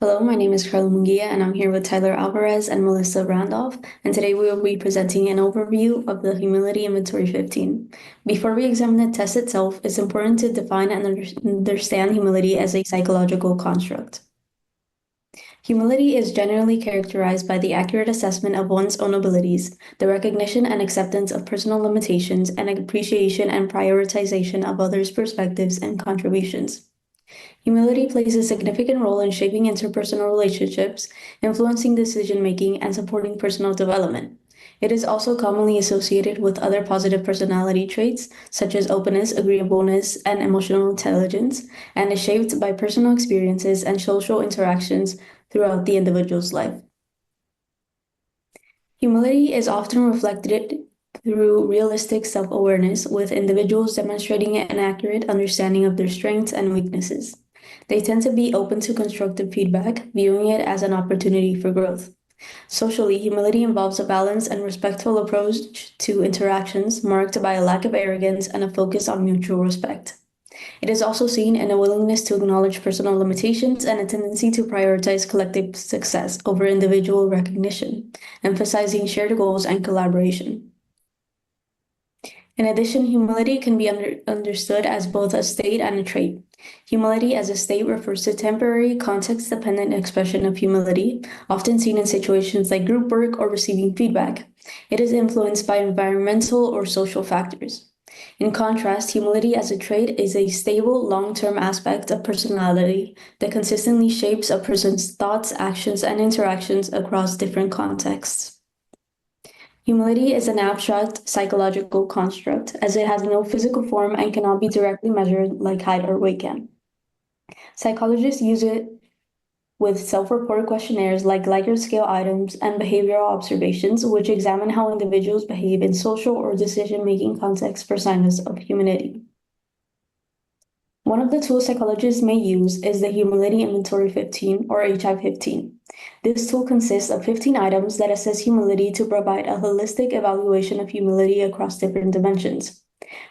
Hello, my name is Karla Munguia, and I'm here with Tyler Alvarez and Melissa Randolph. And today we will be presenting an overview of the Humility Inventory 15. Before we examine the test itself, it's important to define and understand humility as a psychological construct. Humility is generally characterized by the accurate assessment of one's own abilities, the recognition and acceptance of personal limitations, and appreciation and prioritization of others' perspectives and contributions. Humility plays a significant role in shaping interpersonal relationships, influencing decision-making, and supporting personal development. It is also commonly associated with other positive personality traits, such as openness, agreeableness, and emotional intelligence, and is shaped by personal experiences and social interactions throughout the individual's life. Humility is often reflected through realistic self-awareness, with individuals demonstrating an accurate understanding of their strengths and weaknesses. They tend to be open to constructive feedback, viewing it as an opportunity for growth. Socially, humility involves a balanced and respectful approach to interactions, marked by a lack of arrogance and a focus on mutual respect. It is also seen in a willingness to acknowledge personal limitations and a tendency to prioritize collective success over individual recognition, emphasizing shared goals and collaboration. In addition, humility can be understood as both a state and a trait. Humility as a state refers to temporary, context-dependent expression of humility, often seen in situations like group work or receiving feedback. It is influenced by environmental or social factors. In contrast, humility as a trait is a stable, long-term aspect of personality that consistently shapes a person's thoughts, actions, and interactions across different contexts. Humility is an abstract psychological construct, as it has no physical form and cannot be directly measured like height or weight can. Psychologists use it with self-reported questionnaires like Likert scale items and behavioral observations, which examine how individuals behave in social or decision-making contexts for signs of humility. One of the tools psychologists may use is the Humility Inventory 15, or HI-15. This tool consists of 15 items that assess humility to provide a holistic evaluation of humility across different dimensions.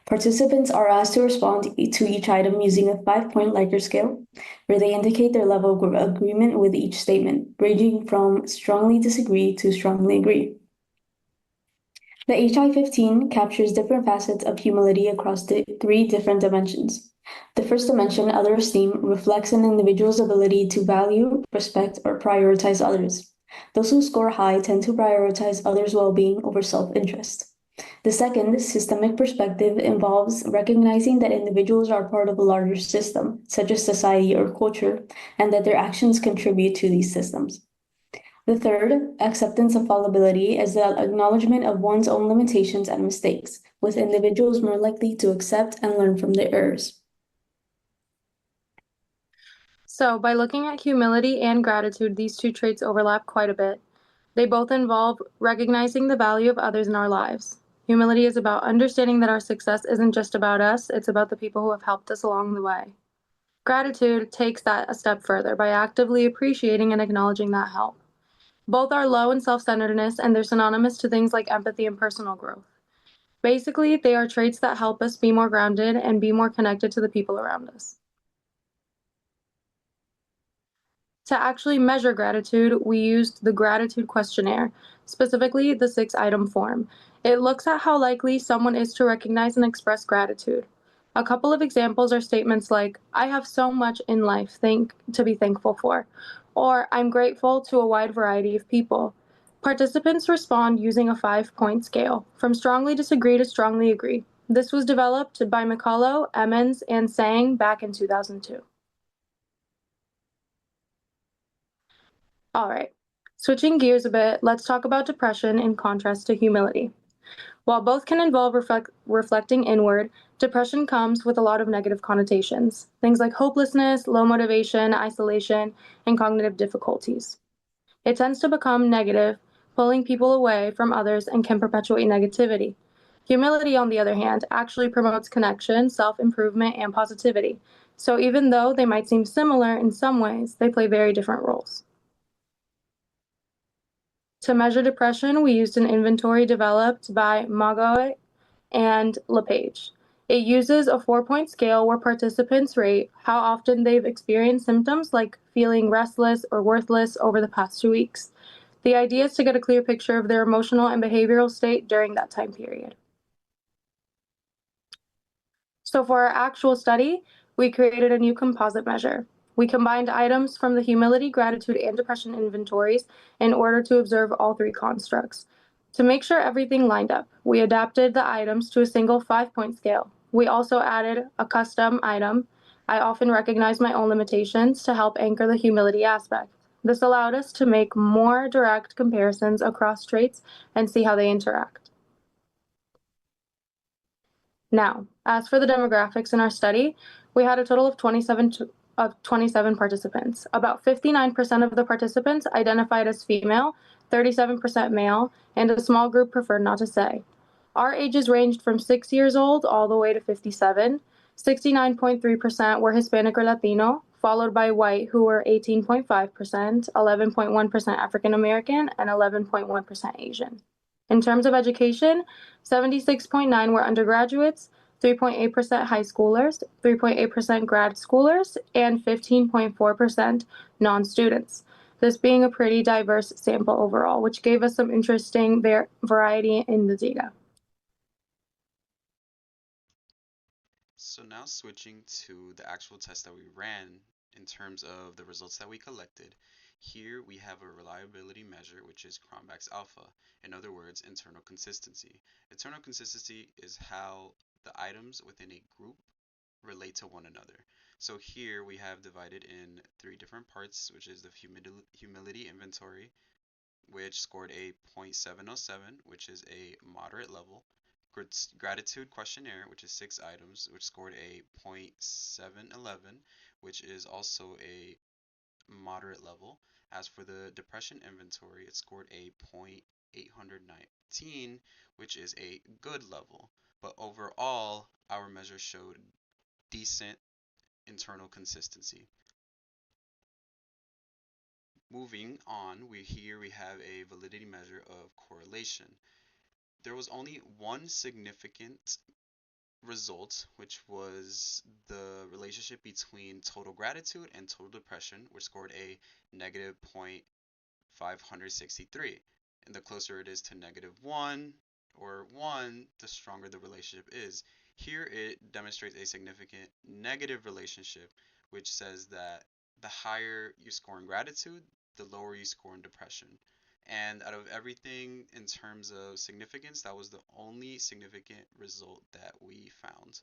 Participants are asked to respond to each item using a 5-point Likert scale, where they indicate their level of agreement with each statement, ranging from strongly disagree to strongly agree. The HI-15 captures different facets of humility across the 3 different dimensions. The first dimension, other esteem, reflects an individual's ability to value, respect, or prioritize others. Those who score high tend to prioritize others' well-being over self-interest. The second, systemic perspective, involves recognizing that individuals are part of a larger system, such as society or culture, and that their actions contribute to these systems. The third, acceptance of fallibility, is the acknowledgement of one's own limitations and mistakes, with individuals more likely to accept and learn from their errors. So, by looking at humility and gratitude, these 2 traits overlap quite a bit. They both involve recognizing the value of others in our lives. Humility is about understanding that our success isn't just about us, it's about the people who have helped us along the way. Gratitude takes that a step further by actively appreciating and acknowledging that help. Both are low in self-centeredness, and they're synonymous to things like empathy and personal growth. Basically, they are traits that help us be more grounded and be more connected to the people around us. To actually measure gratitude, we used the gratitude questionnaire, specifically the 6-item form. It looks at how likely someone is to recognize and express gratitude. A couple of examples are statements like, I have so much in life to be thankful for, or I'm grateful to a wide variety of people. Participants respond using a 5-point scale, from strongly disagree to strongly agree. This was developed by McCullough, Emmons, and Sang back in 2002. All right, switching gears a bit, let's talk about depression in contrast to humility. While both can involve reflecting inward, depression comes with a lot of negative connotations. Things like hopelessness, low motivation, isolation, and cognitive difficulties. It tends to become negative, pulling people away from others and can perpetuate negativity. Humility, on the other hand, actually promotes connection, self-improvement, and positivity. So even though they might seem similar in some ways, they play very different roles. To measure depression, we used an inventory developed by Munguia and LePage. It uses a 4-point scale where participants rate how often they've experienced symptoms like feeling restless or worthless over the past 2 weeks. The idea is to get a clear picture of their emotional and behavioral state during that time period. So for our actual study, we created a new composite measure. We combined items from the humility, gratitude, and depression inventories in order to observe all three constructs. To make sure everything lined up, we adapted the items to a single 5-point scale. We also added a custom item. I often recognize my own limitations to help anchor the humility aspect. This allowed us to make more direct comparisons across traits and see how they interact. Now, as for the demographics in our study, we had a total of 27 participants. About 59% of the participants identified as female, 37% male, and a small group preferred not to say. Our ages ranged from 6 years old all the way to 57. 69.3% were Hispanic or Latino, followed by white, who were 18.5%, 11.1% African American, and 11.1% Asian. In terms of education, 76.9 were undergraduates, 3.8% high schoolers, 3.8% grad schoolers, and 15.4% non-students. This being a pretty diverse sample overall, which gave us some interesting variety in the data. So now switching to the actual test that we ran in terms of the results that we collected, here we have a reliability measure, which is Cronbach's alpha. In other words, internal consistency. Internal consistency is how the items within a group relate to one another. So here we have divided in three different parts, which is the humility inventory, which scored a .707, which is a moderate level. Gratitude questionnaire, which is 6 items, which scored a .711, which is also a moderate level. As for the depression inventory, it scored a .819, which is a good level. But overall, our measure showed decent internal consistency. Moving on, we have a validity measure of correlation. There was only one significant result, which was the relationship between total gratitude and total depression, which scored a negative .563. And the closer it is to -1 or 1, the stronger the relationship is. Here it demonstrates a significant negative relationship, which says that the higher you score in gratitude, the lower you score in depression. And out of everything in terms of significance, that was the only significant result that we found.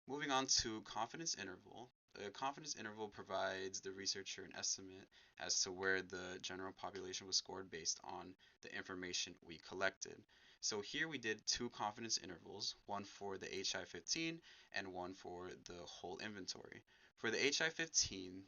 Moving on to confidence interval. The confidence interval provides the researcher an estimate as to where the general population was scored based on the information we collected. So here we did 2 confidence intervals, one for the HI-15 and one for the whole inventory. For the HI-15,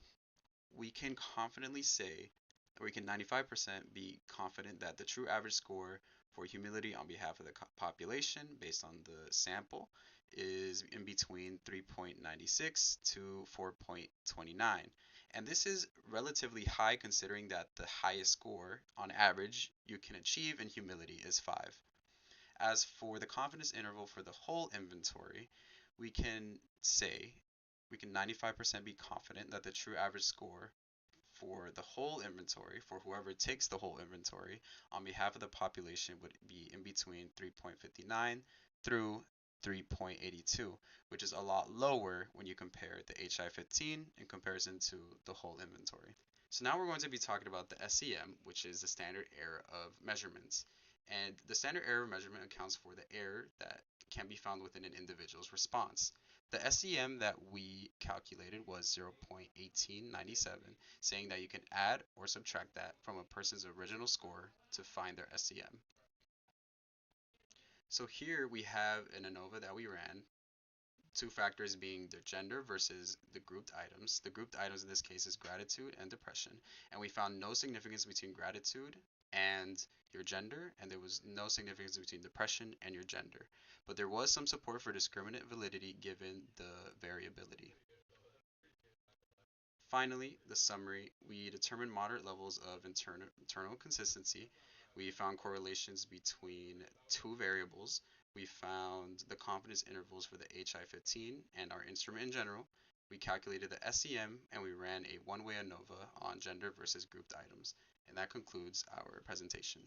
we can confidently say, or we can 95% be confident that the true average score for humility on behalf of the population based on the sample is in between 3.96 to 4.29. And this is relatively high considering that the highest score on average you can achieve in humility is 5. As for the confidence interval for the whole inventory, we can 95% be confident that the true average score for the whole inventory, for whoever takes the whole inventory, on behalf of the population would be in between 3.59 through 3.82, which is a lot lower when you compare the HI-15 in comparison to the whole inventory. So now we're going to be talking about the SEM, which is the standard error of measurements. And the standard error of measurement accounts for the error that can be found within an individual's response. The SEM that we calculated was 0.1897, saying that you can add or subtract that from a person's original score to find their SEM. So here we have an ANOVA that we ran, 2 factors being their gender versus the grouped items. The grouped items in this case is gratitude and depression, and we found no significance between gratitude and your gender, and there was no significance between depression and your gender. But there was some support for discriminant validity given the variability. Finally, the summary, we determined moderate levels of internal consistency. We found correlations between 2 variables, We found the confidence intervals for the HI-15 and our instrument in general. We calculated the SEM, and we ran a one-way ANOVA on gender versus grouped items. And that concludes our presentation.